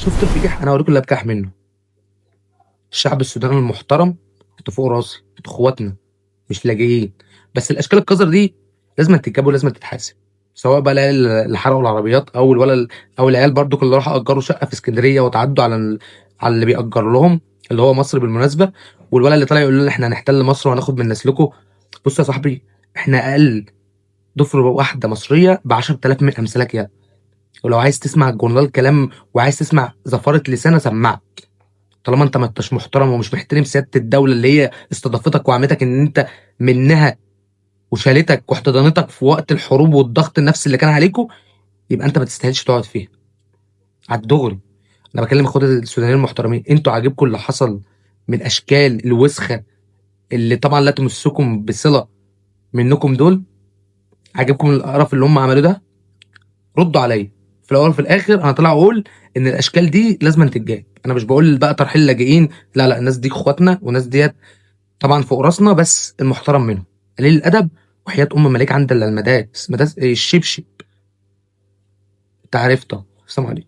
شُفتوا البجاح؟ أنا هاوريكم اللي أبجح منه. الشعب السوداني المحترم أنتم فوق راسي، أنتم أخواتنا مش لاجئين، بس الأشكال القذرة دي لازمًا تتجاب ولازمًا تتحاسب، سواء بقى العيال اللي حرقوا العربيات أو أو العيال برضُك اللي راحوا أجروا شقة في إسكندرية واتعدوا على اللي بيأجر لهم، اللي هو مصر بالمناسبة، والولد اللي طالع يقول لنا إحنا هنحتل مصر وهناخد من نسلكم. بُص يا صاحبي، إحنا أقل ضفر واحدة مصرية ب10.000 من أمثالك يالا، ولو عايز تسمع الجورنال كلام وعايز تسمع زفارة لسان أسمعك. طالما أنت ما أنتاش محترم ومش محترم سيادة الدولة اللي هي استضافتك وعامتك إن أنت منها وشالتك واحتضنتك في وقت الحروب والضغط النفسي اللي كان عليكم، يبقى أنت ما تستاهلش تقعد فيها. على الدغري، أنا باكلم اخواتي السودانيين المحترمين، أنتم عاجبكم اللي حصل من أشكال الوسخة اللي طبعًا لا تمسكم بصلة منكم دول؟ عاجبكم القرف اللي هم عملوه ده؟ ردوا عليّا. في الأول وفي الآخر أنا طالع أقول إن الأشكال دي لازمًا تتجاب، أنا مش باقول بقى ترحيل اللاجئين، لا، لأ، الناس دي اخواتنا والناس ديّة طبعًا فوق راسنا، بس المحترم منهم، قليل الأدب وحياة أم ما ليك عند إلا المداس، مداس الشبشب. أنت عرفت أهو، السلام عليكم.